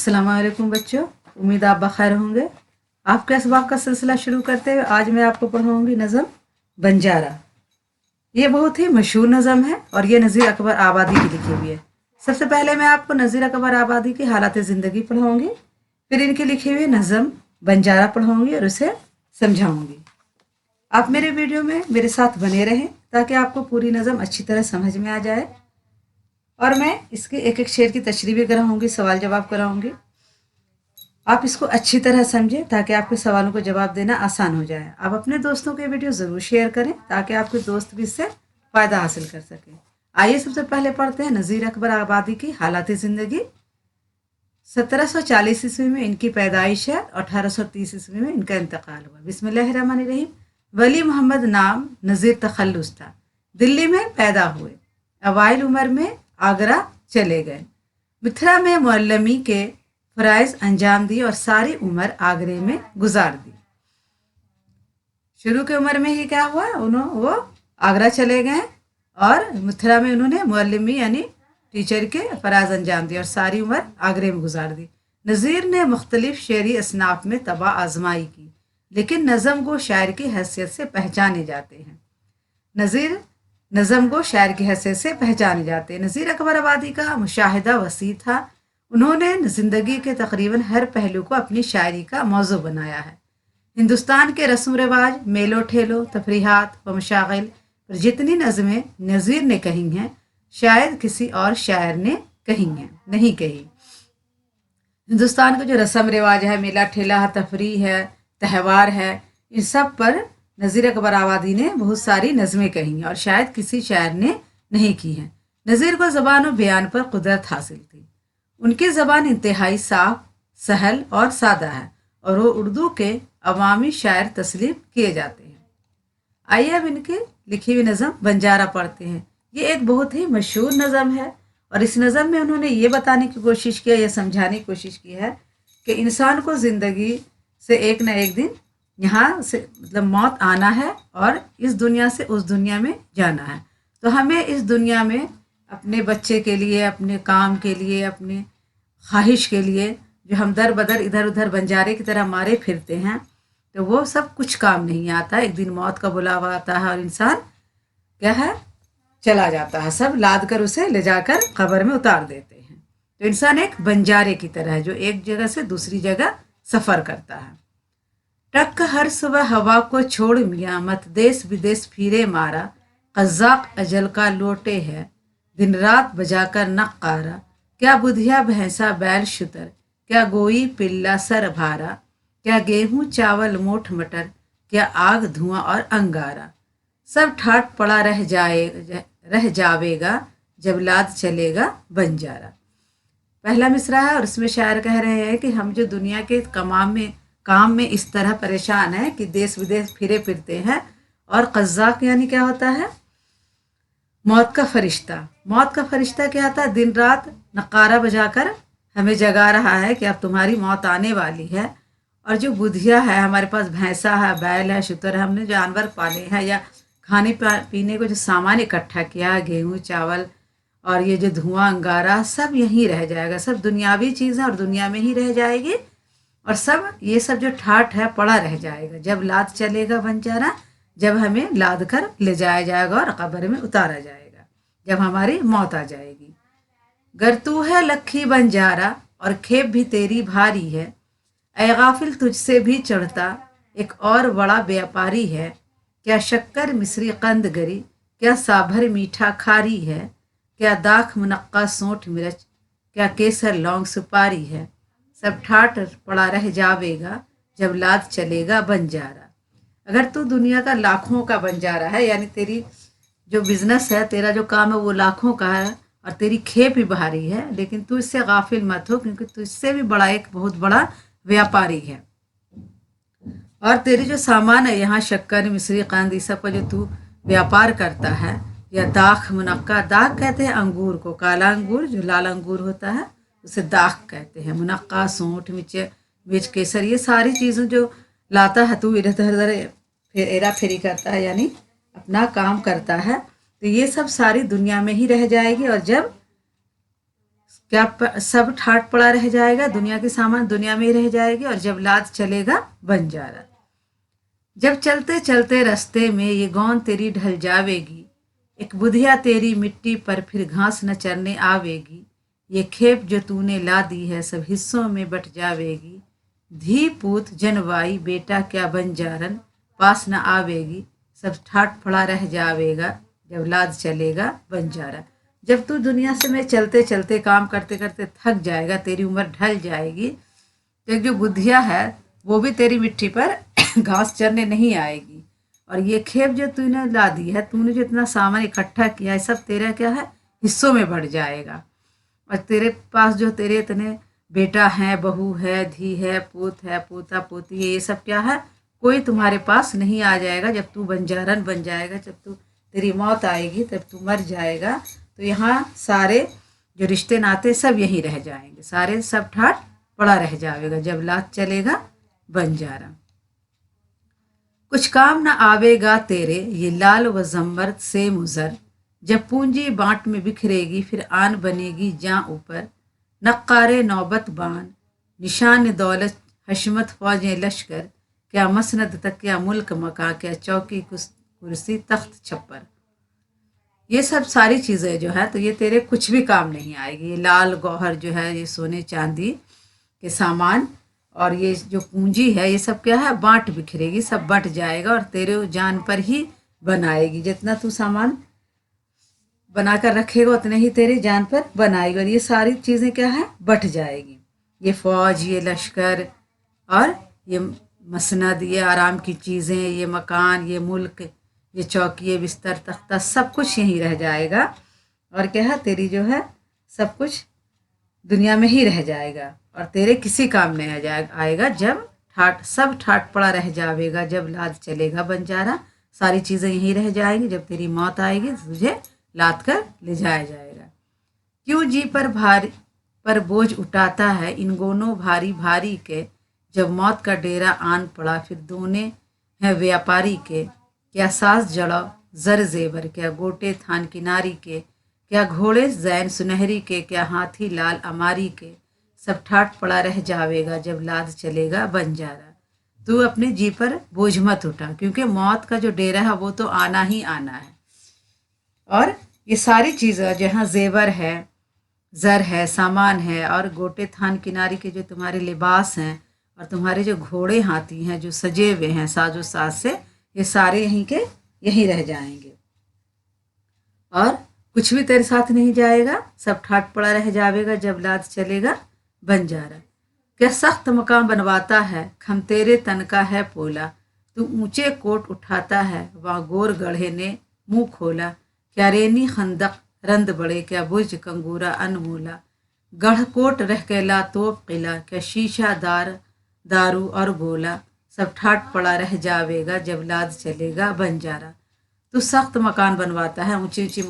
अस्सलाम वालेकुम बच्चों, उम्मीद आप बखैर होंगे। आपके असबाब का सिलसिला शुरू करते हुए आज मैं आपको पढ़ाऊंगी नज़म बंजारा। ये बहुत ही मशहूर नज़म है और ये नज़ीर अकबर आबादी की लिखी हुई है। सबसे पहले मैं आपको नज़ीर अकबर आबादी की हालात ज़िंदगी पढ़ाऊंगी, फिर इनकी लिखी हुई नज़म बंजारा पढ़ाऊंगी और उसे समझाऊंगी। आप मेरे वीडियो में मेरे साथ बने रहें ताकि आपको पूरी नज़म अच्छी तरह समझ में आ जाए और मैं इसके एक एक शेर की तशरीह भी कराऊंगी, सवाल जवाब कराऊंगी। आप इसको अच्छी तरह समझें ताकि आपके सवालों को जवाब देना आसान हो जाए। आप अपने दोस्तों के वीडियो ज़रूर शेयर करें ताकि आपके दोस्त भी इससे फ़ायदा हासिल कर सकें। आइए सबसे पहले पढ़ते हैं नज़ीर अकबर आबादी की हालात ज़िंदगी। 1740 ईस्वी में इनकी पैदाइश है, 1830 ईस्वी में इनका इंतकाल हुआ। बिस्मिल्लाहिर्रहमानिर्रहीम। वली मोहम्मद नाम नज़ीर तखल्लुस था। दिल्ली में पैदा हुए। अवाइल उम्र में आगरा चले गए। मथुरा में मुअल्लमी के फ़राइज़ अंजाम दिए और सारी उम्र आगरे में गुजार दी। शुरू की उम्र में ही क्या हुआ, वो आगरा चले गए और मथुरा में उन्होंने मुअल्लमी यानी टीचर के फ़राइज़ अंजाम दिए और सारी उम्र आगरे में गुजार दी। नज़ीर ने मुख्तलिफ शेरी असनाफ में तबाह आजमाई की, लेकिन नज़म को शायर की हैसियत से पहचाने जाते हैं। नज़म को शायर की हैसियत से पहचाने जाते हैं। नज़ीर अकबर आबादी का मुशाहिदा वसी था। उन्होंने ज़िंदगी के तकरीबन हर पहलू को अपनी शायरी का मौजू बनाया है। हिंदुस्तान के रस्म रिवाज, मेलो ठेलो, तफरीहात व मशागिल पर जितनी नज़में नज़ीर ने कही हैं, शायद किसी और शायर ने नहीं कही। हिंदुस्तान का जो रस्म रिवाज है, मेला ठेला है, तफरी है, त्यौहार है, इन सब पर नज़ीर अकबर आबादी ने बहुत सारी नज़में कही हैं और शायद किसी शायर ने नहीं की हैं। नज़ीर को ज़बान और बयान पर कुदरत हासिल थी। उनकी ज़बान इंतहाई साफ, सहल और सादा है और वो उर्दू के अवामी शायर तस्लीम किए जाते हैं। आइए अब इनकी लिखी हुई नज़म बंजारा पढ़ते हैं। ये एक बहुत ही मशहूर नज़म है और इस नज़म में उन्होंने ये बताने की कोशिश किया या समझाने की कोशिश की है कि इंसान को ज़िंदगी से एक न एक दिन यहाँ से मौत आना है और इस दुनिया से उस दुनिया में जाना है। तो हमें इस दुनिया में अपने बच्चे के लिए, अपने काम के लिए, अपने ख्वाहिश के लिए जो हम दर बदर इधर उधर बंजारे की तरह मारे फिरते हैं, तो वो सब कुछ काम नहीं आता। एक दिन मौत का बुलावा आता है और इंसान क्या है, चला जाता है। सब लाद कर उसे ले जाकर कब्र में उतार देते हैं। तो इंसान एक बंजारे की तरह है जो एक जगह से दूसरी जगह सफ़र करता है। ट्रक हर सुबह हवा को छोड़ मियाँ, मत देश विदेश फिरे मारा, कज़ाक अजल का लोटे है, दिन रात बजाकर नक्कारा, क्या बुधिया भैंसा बैल शुतर, क्या गोई पिल्ला सर भारा, क्या गेहूं चावल मोठ मटर, क्या आग धुआं और अंगारा, सब ठाट पड़ा रह जावेगा जब लाद चलेगा बंजारा। पहला मिसरा है और इसमें शायर कह रहे हैं कि हम जो दुनिया के काम में इस तरह परेशान हैं कि देश विदेश फिरे फिरते हैं। और कज़ाक यानी क्या होता है, मौत का फरिश्ता क्या था, दिन रात नकारा बजाकर हमें जगा रहा है कि अब तुम्हारी मौत आने वाली है। और जो बुधिया है, हमारे पास भैंसा है, बैल है, शुतर है, हमने जानवर पाले हैं या खाने पीने को जो सामान इकट्ठा किया है, गेहूँ चावल और ये जो धुआं अंगारा, सब यहीं रह जाएगा। सब दुनियावी चीज़ें और दुनिया में ही रह जाएगी और सब ये सब जो ठाठ है पड़ा रह जाएगा जब लाद चलेगा बंजारा, जब हमें लाद कर ले जाया जाएगा और कब्र में उतारा जाएगा, जब हमारी मौत आ जाएगी। गर तू है लक्खी बंजारा और खेप भी तेरी भारी है, ऐ गाफिल तुझसे भी चढ़ता एक और बड़ा व्यापारी है, क्या शक्कर मिस्री कंद गरी, क्या साभर मीठा खारी है, क्या दाख मुनक्का सोंठ मिर्च, क्या केसर लौंग सुपारी है, सब ठाट पड़ा रह जावेगा जब लाद चलेगा बंजारा। अगर तू दुनिया का लाखों का बंजारा है, यानी तेरी जो बिजनेस है, तेरा जो काम है वो लाखों का है और तेरी खेप भी भारी है, लेकिन तू इससे गाफिल मत हो क्योंकि तू इससे भी बड़ा एक बहुत बड़ा व्यापारी है। और तेरी जो सामान है यहाँ शक्कर मिस्री कंद इस सब का जो तू व्यापार करता है, या दाख मुनक्का, दाख कहते हैं अंगूर को, काला अंगूर जो लाल अंगूर होता है उसे दाख कहते हैं। मुनक्का सोंठ मिर्च केसर, ये सारी चीज़ें जो लाता है तू इधर उधर हेरा फेरी करता है यानी अपना काम करता है, तो ये सब सारी दुनिया में ही रह जाएगी और जब सब ठाट पड़ा रह जाएगा, दुनिया के सामान दुनिया में ही रह जाएगी, और जब लाद चलेगा बंजारा। जब चलते चलते रास्ते में ये गौन तेरी ढल जावेगी, एक बुधिया तेरी मिट्टी पर फिर घास न चरने आवेगी, ये खेप जो तूने ला दी है सब हिस्सों में बट जावेगी, धी पूत जनवाई बेटा क्या बंजारन पास न आवेगी, सब ठाट पड़ा रह जावेगा जब लाद चलेगा बंजारा। जब तू दुनिया से में चलते चलते काम करते करते थक जाएगा, तेरी उम्र ढल जाएगी, तो एक जो बुद्धिया है वो भी तेरी मिट्टी पर घास चरने नहीं आएगी, और ये खेप जो तूने ला दी है, तूने जो इतना सामान इकट्ठा किया है, सब तेरा क्या है हिस्सों में बढ़ जाएगा, और तेरे पास जो तेरे इतने बेटा है, बहू है, धी है, पूत है, पोता पोती है, ये सब क्या है कोई तुम्हारे पास नहीं आ जाएगा। जब तू बंजारन बन जाएगा, जब तू तेरी मौत आएगी, तब तू मर जाएगा, तो यहाँ सारे जो रिश्ते नाते सब यहीं रह जाएंगे, सारे सब ठाट पड़ा रह जाएगा जब लात चलेगा बंजारा। कुछ काम न आवेगा तेरे ये लाल व जम्बर से मुजर, जब पूंजी बांट में बिखरेगी फिर आन बनेगी जां ऊपर, नक्कारे नौबत बान निशान दौलत हशमत फौजें लश्कर, क्या मसनद तक क्या मुल्क मका क्या चौकी कुर्सी तख्त छप्पर। ये सब सारी चीज़ें जो है तो ये तेरे कुछ भी काम नहीं आएगी। ये लाल गौहर जो है, ये सोने चांदी के सामान और ये जो पूंजी है, ये सब क्या है बांट बिखरेगी, सब बट जाएगा और तेरे जान पर ही बनाएगी। जितना तू सामान बनाकर रखेगा उतने ही तेरी जान पर बनाएगी, और ये सारी चीज़ें क्या है बट जाएगी। ये फौज, ये लश्कर और ये मसनद, ये आराम की चीज़ें, ये मकान, ये मुल्क, ये चौकी, ये बिस्तर, तख्ता, सब कुछ यहीं रह जाएगा, और क्या है तेरी जो है सब कुछ दुनिया में ही रह जाएगा और तेरे किसी काम नहीं आएगा। जब सब ठाट पड़ा रह जाएगा, जब लाद चलेगा बंजारा, सारी चीज़ें यहीं रह जाएंगी। जब तेरी मौत आएगी तो तुझे लाद कर ले जाया जाएगा। क्यों जी पर बोझ उठाता है इन गोनों भारी भारी के, जब मौत का डेरा आन पड़ा फिर दोने हैं व्यापारी के, क्या सास जड़ा जर जेवर, क्या गोटे थान किनारी के, क्या घोड़े जैन सुनहरी के, क्या हाथी लाल अमारी के, सब ठाट पड़ा रह जावेगा जब लाद चलेगा बंजारा। तू अपने जी पर बोझ मत उठा, क्योंकि मौत का जो डेरा है वो तो आना ही आना है। और ये सारी चीज़ें जहाँ जेवर है, ज़र है, सामान है, और गोटे थान किनारी के जो तुम्हारे लिबास हैं, और तुम्हारे जो घोड़े हाथी हैं जो सजे हुए हैं साजो साज से, ये सारे यहीं रह जाएंगे और कुछ भी तेरे साथ नहीं जाएगा, सब ठाट पड़ा रह जाएगा जब लाद चलेगा बंजारा। क्या सख्त मकान बनवाता है खम तेरे तन का है पोला, तू ऊंचे कोट उठाता है वहाँ गोर गढ़े ने मुंह खोला, क्या रेनी खंदक रंद बड़े, क्या बुर्ज कंगूरा अनमोला, गढ़ कोट रह कैला तोप किला, क्या शीशा दारू और गोला, सब ठाट पड़ा रह जावेगा जब लाद चलेगा बंजारा। तो सख्त मकान बनवाता है, ऊंची ऊंची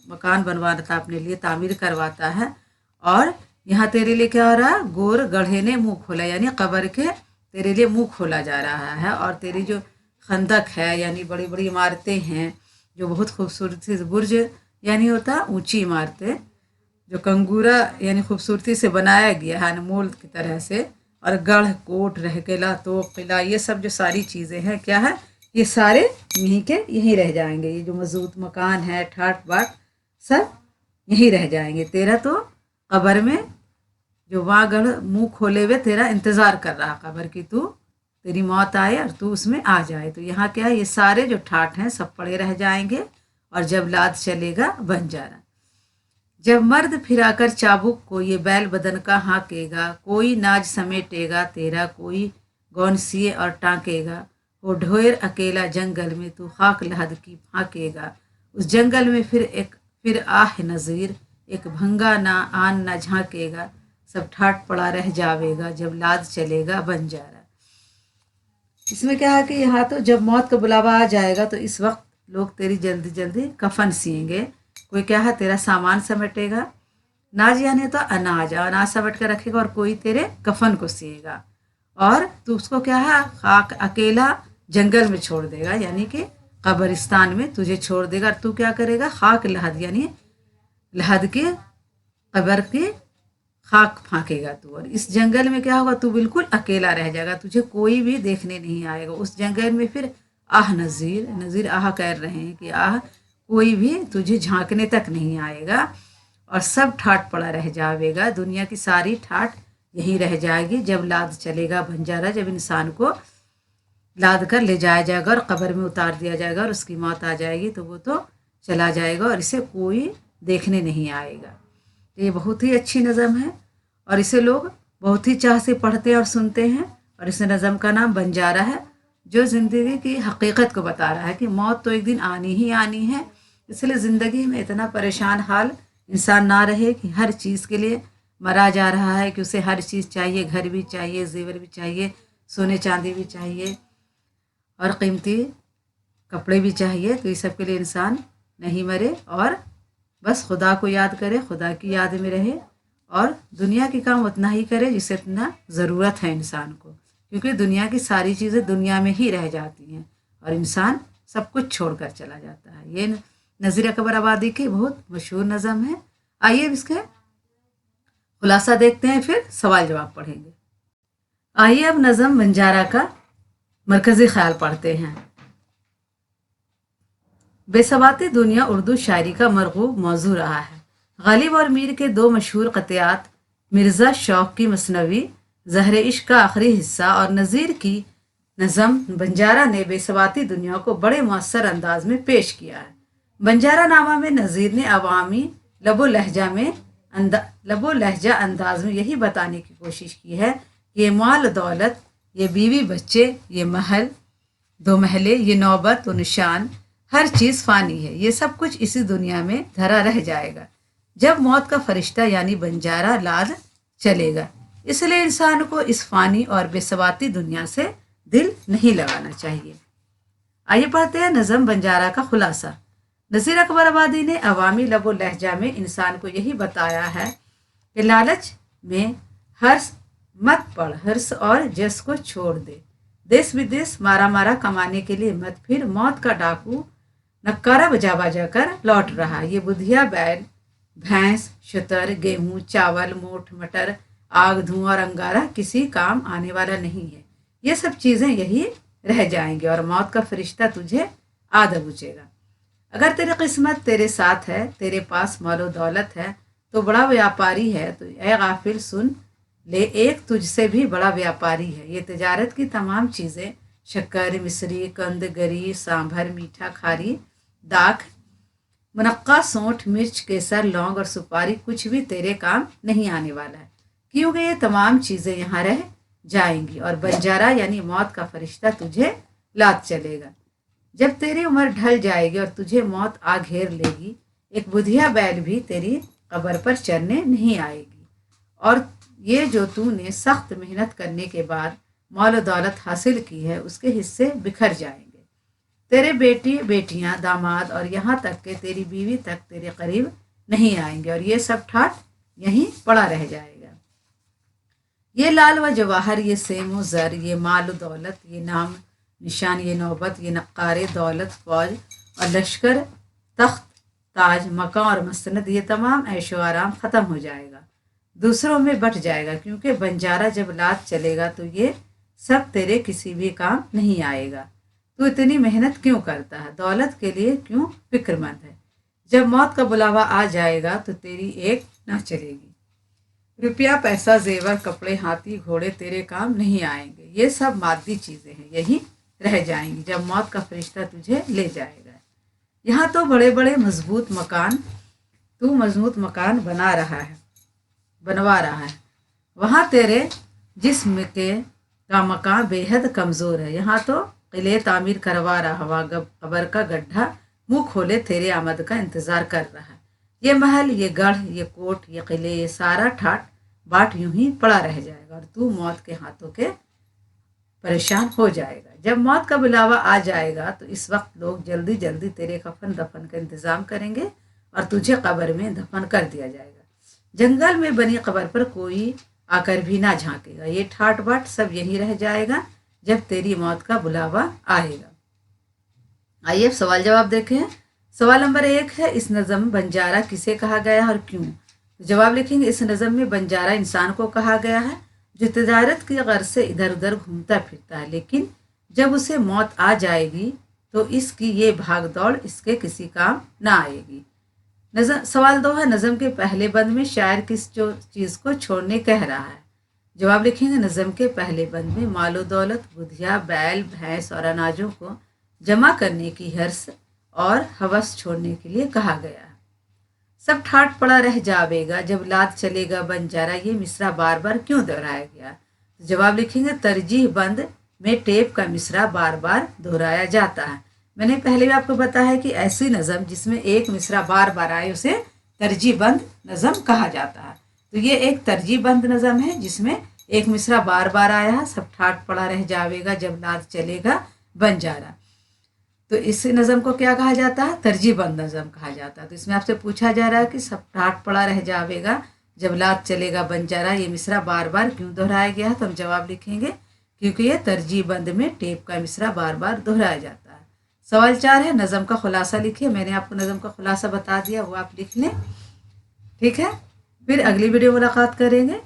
मकान बनवाता अपने लिए, तामीर करवाता है, और यहाँ तेरे लिए क्या हो रहा है गोर गढ़े ने मुंह खोला, यानी कब्र के तेरे लिए मुंह खोला जा रहा है। और तेरी जो खंदक है यानी बड़ी बड़ी इमारतें हैं जो बहुत खूबसूरती से, बुर्ज यानी होता ऊंची इमारतें, जो कंगूरा यानी खूबसूरती से बनाया गया है अनमोल की तरह से, और गढ़ कोट रह किला तो किला, ये सब जो सारी चीज़ें हैं क्या है ये सारे यहीं रह जाएंगे। ये जो मजबूत मकान है ठाट बाट सब यहीं रह जाएंगे। तेरा तो कब्र में जो वहाँ गढ़ मुंह खोले हुए तेरा इंतज़ार कर रहा कब्र की, तेरी मौत आए और तू उसमें आ जाए। तो यहाँ क्या है ये सारे जो ठाट हैं सब पड़े रह जाएंगे, और जब लाद चलेगा बंजारा। जब मर्द फिराकर चाबुक को ये बैल बदन का हाँकेगा, कोई नाज समेटेगा तेरा, कोई गौन सिए और टाँकेगा, वो ढोर अकेला जंगल में तू खाक लहद की फाँकेगा, उस जंगल में फिर आह नज़ीर, एक भंगा ना आन ना झांकेगा, सब ठाट पड़ा रह जावेगा जब लाद चलेगा बंजारा। इसमें क्या है कि यहाँ तो जब मौत का बुलावा आ जाएगा तो इस वक्त लोग तेरी जल्दी जल्दी कफन सिएंगे। कोई क्या है तेरा सामान समेटेगा, नाज यानी तो अनाज समेट कर रखेगा, और कोई तेरे कफन को सिएगा, और तू उसको क्या है खाक अकेला जंगल में छोड़ देगा, यानी कि कब्रिस्तान में तुझे छोड़ देगा। और तू क्या करेगा खाक लहद यानी लहद के कब्र के खाक फांकेगा तू। और इस जंगल में क्या होगा, तू बिल्कुल अकेला रह जाएगा, तुझे कोई भी देखने नहीं आएगा। उस जंगल में फिर आह नज़ीर, नज़ीर आह कर रहे हैं कि आह, कोई भी तुझे झांकने तक नहीं आएगा और सब ठाट पड़ा रह जाएगा। दुनिया की सारी ठाट यहीं रह जाएगी। जब लाद चलेगा बंजारा, जब इंसान को लाद कर ले जाया जाएगा और कब्र में उतार दिया जाएगा और उसकी मौत आ जाएगी, तो वो तो चला जाएगा और इसे कोई देखने नहीं आएगा। तो ये बहुत ही अच्छी नज़म है और इसे लोग बहुत ही चाह से पढ़ते और सुनते हैं। और इस नज़म का नाम बंजारा है, जो ज़िंदगी की हकीकत को बता रहा है कि मौत तो एक दिन आनी ही आनी है। इसलिए ज़िंदगी में इतना परेशान हाल इंसान ना रहे कि हर चीज़ के लिए मरा जा रहा है, कि उसे हर चीज़ चाहिए, घर भी चाहिए, जेवर भी चाहिए, सोने चांदी भी चाहिए और कीमती कपड़े भी चाहिए। तो इस सब के लिए इंसान नहीं मरे और बस खुदा को याद करे, खुदा की याद में रहे और दुनिया के काम उतना ही करे जिसे इतना ज़रूरत है इंसान को, क्योंकि दुनिया की सारी चीज़ें दुनिया में ही रह जाती हैं और इंसान सब कुछ छोड़कर चला जाता है। ये नज़ीर अकबर आबादी की बहुत मशहूर नज़म है। आइए इसके खुलासा देखते हैं, फिर सवाल जवाब पढ़ेंगे। आइए अब नज़म बंजारा का मरकज़ी ख्याल पढ़ते हैं। बेसवाती दुनिया उर्दू शायरी का मरगूब मौजू रहा है। गालिब और मीर के दो मशहूर क़तियात, मिर्ज़ा शौक़ की मसनवी ज़हर इश्क का आखिरी हिस्सा और नज़ीर की नज़म बंजारा ने बेसवाती दुनिया को बड़े मुअस्सर अंदाज में पेश किया है। बंजारा नामा में नज़ीर ने अवामी लबो लहजा अंदाज में यही बताने की कोशिश की है कि ये माल दौलत, ये बीवी बच्चे, ये महल दो महले, ये नौबत व निशान, हर चीज़ फ़ानी है। ये सब कुछ इसी दुनिया में धरा रह जाएगा जब मौत का फरिश्ता यानी बंजारा लाद चलेगा। इसलिए इंसान को इस फ़ानी और बेसवाती दुनिया से दिल नहीं लगाना चाहिए। आइए पढ़ते हैं नज़म बंजारा का खुलासा। नज़ीर अकबर आबादी ने अवामी लबो लहजा में इंसान को यही बताया है कि लालच में हर्ष मत पड़, हर्ष और जस को छोड़ दे। देश विदेश मारा मारा कमाने के लिए मत फिर, मौत का डाकू नक्कारा बजा बजा कर लौट रहा। ये बुधिया बैल, भैंस, शुतर, गेहूं, चावल, मोठ, मटर, आग, धुआं और अंगारा किसी काम आने वाला नहीं है। ये सब चीज़ें यही रह जाएंगी और मौत का फरिश्ता तुझे आ दबोचेगा। अगर तेरी किस्मत तेरे साथ है, तेरे पास मालो दौलत है, तो बड़ा व्यापारी है। तो ए गाफिल सुन ले, एक तुझसे भी बड़ा व्यापारी है। ये तिजारत की तमाम चीज़ें, शक्कर, मिश्री, कंद, गरी, सांभर, मीठा, खारी, दाख, मुनक्का, सौंठ, मिर्च, केसर, लौंग और सुपारी कुछ भी तेरे काम नहीं आने वाला है, क्योंकि ये तमाम चीज़ें यहाँ रह जाएंगी और बंजारा यानी मौत का फरिश्ता तुझे लाद चलेगा। जब तेरी उम्र ढल जाएगी और तुझे मौत आ घेर लेगी, एक बुधिया बैल भी तेरी कब्र पर चरने नहीं आएगी और ये जो तूने सख्त मेहनत करने के बाद माल दौलत हासिल की है, उसके हिस्से बिखर जाएंगे। तेरे बेटी बेटियां, दामाद और यहाँ तक के तेरी बीवी तक तेरे करीब नहीं आएंगे और ये सब ठाट यहीं पड़ा रह जाएगा। ये लाल व जवाहर, ये सेम व ज़र, ये माल दौलत, ये नाम निशान, ये नौबत, ये नक्कारे दौलत, फौज और लश्कर, तख्त, ताज, मकां और मसनद, ये तमाम ऐशो आराम ख़त्म हो जाएगा, दूसरों में बट जाएगा, क्योंकि बंजारा जब लाद चलेगा तो ये सब तेरे किसी भी काम नहीं आएगा। तू इतनी मेहनत क्यों करता है, दौलत के लिए क्यों फिक्रमंद है? जब मौत का बुलावा आ जाएगा तो तेरी एक ना चलेगी। रुपया, पैसा, जेवर, कपड़े, हाथी, घोड़े तेरे काम नहीं आएंगे। ये सब मादी चीज़ें हैं, यही रह जाएंगी जब मौत का फरिश्ता तुझे ले जाएगा। यहाँ तो बड़े बड़े मजबूत मकान, तू मजबूत मकान बनवा रहा है, वहाँ तेरे जिस्म का मकान बेहद कमज़ोर है। यहाँ तो किले तामीर करवा रहा हुआ कब्र का गड्ढा मुंह खोले तेरे आमद का इंतज़ार कर रहा है। ये महल, ये गढ़, ये कोट, ये किले, ये सारा ठाट बाट यूं ही पड़ा रह जाएगा और तू मौत के हाथों के परेशान हो जाएगा। जब मौत का बुलावा आ जाएगा तो इस वक्त लोग जल्दी जल्दी तेरे कफन दफन का इंतज़ाम करेंगे और तुझे कब्र में दफन कर दिया जाएगा। जंगल में बनी कब्र पर कोई आकर भी ना झांकेगा। ये ठाट बाट सब यहीं रह जाएगा जब तेरी मौत का बुलावा आएगा। आइए सवाल जवाब देखें। सवाल नंबर 1 है, इस नज़म बंजारा किसे कहा गया और क्यों? तो जवाब लिखेंगे इस नज़म में बंजारा इंसान को कहा गया है जो तजारत की गर्ज से इधर उधर घूमता फिरता है, लेकिन जब उसे मौत आ जाएगी तो इसकी ये भाग दौड़ इसके किसी काम ना आएगी। नज़म सवाल 2 है, नज़म के पहले बंद में शायर किस जो चीज़ को छोड़ने कह रहा है। जवाब लिखेंगे नज़म के पहले बंद में मालो दौलत, बुधिया, बैल, भैंस और अनाजों को जमा करने की हर्ष और हवस छोड़ने के लिए कहा गया है। सब ठाट पड़ा रह जावेगा जब लाद चलेगा बंजारा, ये मिसरा बार बार क्यों दोहराया गया। तो जवाब लिखेंगे तरजीह बंद में टेप का मिसरा बार बार दोहराया जाता है। मैंने पहले भी आपको बताया है कि ऐसी नज़म जिसमें एक मिसरा बार बार आए उसे तरजीह बंद नज़म कहा जाता है। तो ये एक तरजीह बंद नज़म है जिसमें एक मिसरा बार बार आया है, सब ठाट पड़ा रह जावेगा जब लाद चलेगा बंजारा। तो इस नज़म को क्या कहा जाता है, तरजीह बंद नज़म कहा जाता है। तो इसमें आपसे पूछा जा रहा है कि सब ठाट पड़ा रह जावेगा जब लाद चलेगा बंजारा, ये मिसरा बार बार क्यों दोहराया गया है। तो हम जवाब लिखेंगे क्योंकि ये तरजीह बंद में टेप का मिसरा बार बार दोहराया जाता है। सवाल 4 है, नज़म का खुलासा लिखिए। मैंने आपको नज़म का खुलासा बता दिया, वो आप लिख लें, ठीक है। फिर अगली वीडियो मुलाकात करेंगे।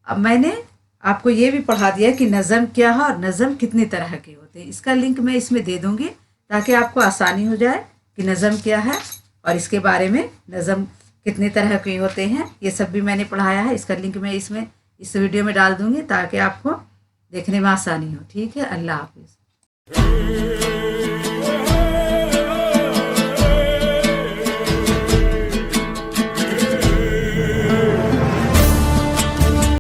अब मैंने आपको ये भी पढ़ा दिया कि नज़म क्या है और नज़म कितनी तरह के होते हैं। इसका लिंक मैं इसमें दे दूंगी ताकि आपको आसानी हो जाए कि नज़म क्या है और इसके बारे में नज़म कितनी तरह के होते हैं, ये सब भी मैंने पढ़ाया है। इसका लिंक मैं इसमें इस वीडियो में डाल दूंगी ताकि आपको देखने में आसानी हो, ठीक है। अल्लाह हाफिज़।